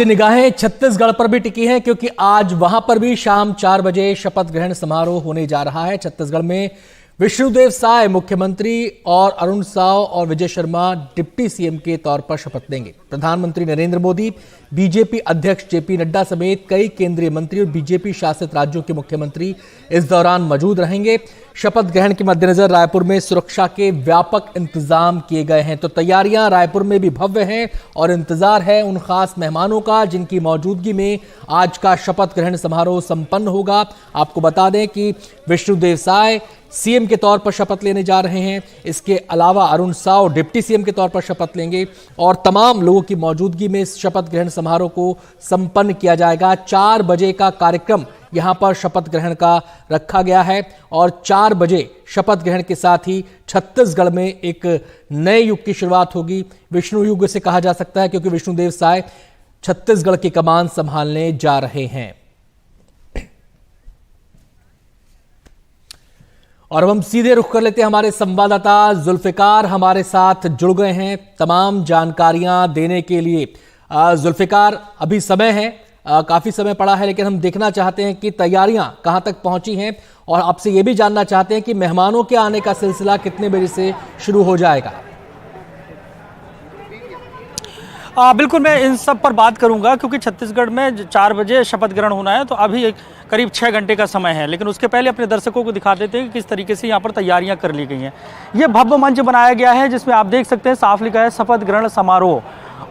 निगाहें छत्तीसगढ़ पर भी टिकी हैं क्योंकि आज वहां पर भी शाम 4 बजे शपथ ग्रहण समारोह होने जा रहा है। छत्तीसगढ़ में विष्णुदेव साय मुख्यमंत्री और अरुण साव और विजय शर्मा डिप्टी सीएम के तौर पर शपथ लेंगे। प्रधानमंत्री नरेंद्र मोदी, बीजेपी अध्यक्ष जेपी नड्डा समेत कई केंद्रीय मंत्री और बीजेपी शासित राज्यों के मुख्यमंत्री इस दौरान मौजूद रहेंगे। शपथ ग्रहण के मद्देनजर रायपुर में सुरक्षा के व्यापक इंतजाम किए गए हैं। तो तैयारियां रायपुर में भी भव्य हैं और इंतजार है उन खास मेहमानों का जिनकी मौजूदगी में आज का शपथ ग्रहण समारोह संपन्न होगा। आपको बता दें कि विष्णुदेव साय सीएम के तौर पर शपथ लेने जा रहे हैं। इसके अलावा अरुण साव डिप्टी सीएम के तौर पर शपथ लेंगे और तमाम लोगों की मौजूदगी में इस शपथ ग्रहण समारोह को संपन्न किया जाएगा। 4 बजे का कार्यक्रम यहां पर शपथ ग्रहण का रखा गया है और 4 बजे शपथ ग्रहण के साथ ही छत्तीसगढ़ में एक नए युग की शुरुआत होगी। विष्णु युग से कहा जा सकता है क्योंकि विष्णुदेव साय छत्तीसगढ़ की कमान संभालने जा रहे हैं। और अब हम सीधे रुख कर लेते हैं, हमारे संवाददाता जुल्फिकार हमारे साथ जुड़ गए हैं तमाम जानकारियां देने के लिए। जुल्फिकार, अभी समय है, काफी समय पड़ा है, लेकिन हम देखना चाहते हैं कि तैयारियां कहां तक पहुंची हैं और आपसे यह भी जानना चाहते हैं कि मेहमानों के आने का सिलसिला कितने बजे से शुरू हो जाएगा। बिल्कुल, मैं इन सब पर बात करूंगा क्योंकि छत्तीसगढ़ में 4 बजे शपथ ग्रहण होना है, तो अभी करीब 6 घंटे का समय है। लेकिन उसके पहले अपने दर्शकों को दिखा देते हैं कि किस तरीके से यहाँ पर तैयारियां कर ली गई हैं। ये भव्य मंच बनाया गया है जिसमें आप देख सकते हैं साफ लिखा है शपथ ग्रहण समारोह।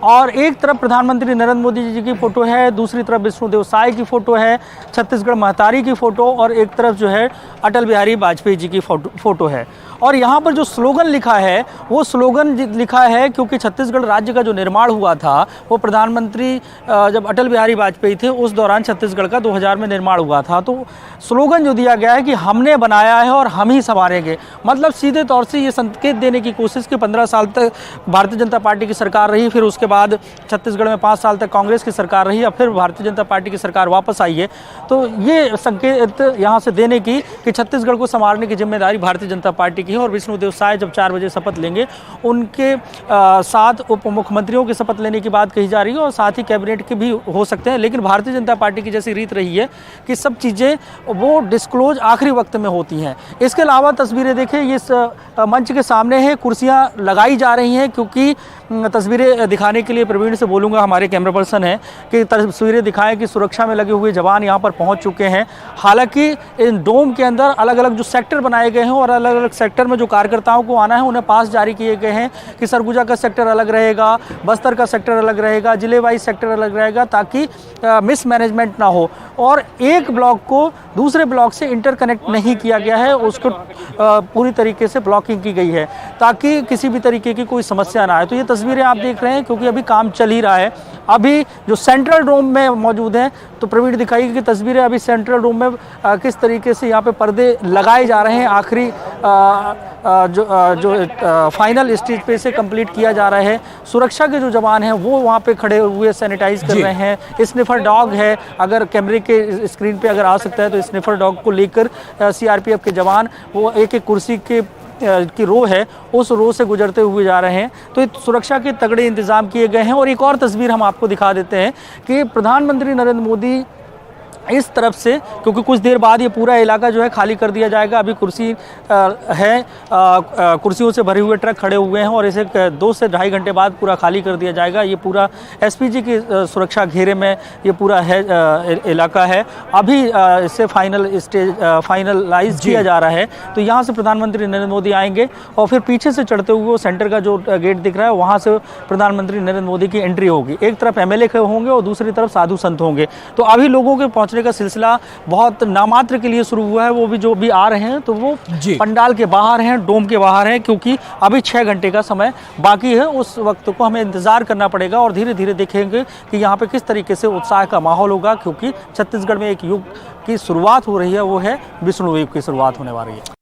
और एक तरफ प्रधानमंत्री नरेंद्र मोदी जी की फोटो है, दूसरी तरफ विष्णुदेव साय की फोटो है, छत्तीसगढ़ महतारी की फोटो और एक तरफ जो है अटल बिहारी वाजपेयी जी की फोटो है। और यहाँ पर जो स्लोगन लिखा है वो स्लोगन लिखा है क्योंकि छत्तीसगढ़ राज्य का जो निर्माण हुआ था वो प्रधानमंत्री जब अटल बिहारी वाजपेयी थे उस दौरान छत्तीसगढ़ का 2000 में निर्माण हुआ था। तो स्लोगन जो दिया गया है कि हमने बनाया है और हम ही संवारेंगे, मतलब सीधे तौर से ये संकेत देने की कोशिश कि 15 साल तक भारतीय जनता पार्टी की सरकार रही, फिर उसके बाद छत्तीसगढ़ में 5 साल तक कांग्रेस की सरकार रही, अब फिर भारतीय जनता पार्टी की सरकार वापस आई है। तो ये संकेत यहाँ से देने की कि छत्तीसगढ़ को संवारने की जिम्मेदारी भारतीय जनता पार्टी की है। और विष्णुदेव साय जब 4 बजे शपथ लेंगे, उनके साथ उप मुख्यमंत्रियों की शपथ लेने की बात कही जा रही है और साथ ही कैबिनेट के भी हो सकते हैं। लेकिन भारतीय जनता पार्टी की जैसी रीत रही है कि सब चीज़ें वो डिस्क्लोज आखिरी वक्त में होती हैं। इसके अलावा तस्वीरें देखें, ये इस मंच के सामने है, कुर्सियाँ लगाई जा रही हैं क्योंकि तस्वीरें दिखाने के लिए प्रवीण से बोलूँगा, हमारे कैमरा पर्सन हैं, कि तस्वीरें दिखाएं कि सुरक्षा में लगे हुए जवान यहाँ पर पहुँच चुके हैं। हालांकि इन डोम के अंदर अलग अलग जो सेक्टर बनाए गए हैं और अलग अलग सेक्टर में जो कार्यकर्ताओं को आना है उन्हें पास जारी किए गए हैं कि सरगुजा का सेक्टर अलग रहेगा, बस्तर का सेक्टर अलग रहेगा, जिले वाइज सेक्टर अलग रहेगा ताकि मिसमैनेजमेंट ना हो। और एक ब्लॉक को दूसरे ब्लॉक से इंटरकनेक्ट नहीं किया गया है, उसको पूरी तरीके से ब्लॉकिंग की गई है ताकि किसी भी तरीके की कोई समस्या ना आए। तो ये तस्वीरें आप देख रहे हैं क्योंकि अभी काम चल ही रहा है। अभी जो सेंट्रल डोम में मौजूद हैं, तो प्रवीण दिखाई कि तस्वीरें अभी सेंट्रल डोम में किस तरीके से यहाँ पे पर्दे लगाए जा रहे हैं। आखिरी जो फाइनल स्टेज पे से कंप्लीट किया जा रहा है। सुरक्षा के जो जवान हैं वो वहाँ पे खड़े हुए सैनिटाइज कर रहे हैं। स्निफर डॉग है, अगर कैमरे के स्क्रीन पे अगर आ सकता है तो स्निफर डॉग को लेकर सीआरपीएफ के जवान वो एक कुर्सी की रो है उस रो से गुजरते हुए जा रहे हैं। तो सुरक्षा के तगड़े इंतजाम किए गए हैं। और एक और तस्वीर हम आपको दिखा देते हैं कि प्रधानमंत्री नरेंद्र मोदी इस तरफ से, क्योंकि कुछ देर बाद ये पूरा इलाका जो है खाली कर दिया जाएगा। अभी कुर्सी है, कुर्सियों से भरे हुए ट्रक खड़े हुए हैं और इसे 2 से 2.5 घंटे बाद पूरा खाली कर दिया जाएगा। ये पूरा एसपीजी की सुरक्षा घेरे में ये पूरा है इलाका है। अभी इसे फाइनलाइज किया जा रहा है। तो यहाँ से प्रधानमंत्री नरेंद्र मोदी आएंगे और फिर पीछे से चढ़ते हुए सेंटर का जो गेट दिख रहा है वहाँ से प्रधानमंत्री नरेंद्र मोदी की एंट्री होगी। एक तरफ एमएलए होंगे और दूसरी तरफ साधु संत होंगे। तो अभी लोगों के पहुँचने का सिलसिला बहुत नामात्र के लिए शुरू हुआ है। वो भी जो भी आ रहे हैं तो वो पंडाल के बाहर हैं, डोम के बाहर हैं, क्योंकि अभी 6 घंटे का समय बाकी है। उस वक्त को हमें इंतजार करना पड़ेगा और धीरे धीरे देखेंगे कि यहाँ पे किस तरीके से उत्साह का माहौल होगा, क्योंकि छत्तीसगढ़ में एक युग की शुरुआत हो रही है, वो है विष्णु युग की शुरुआत होने वाली है।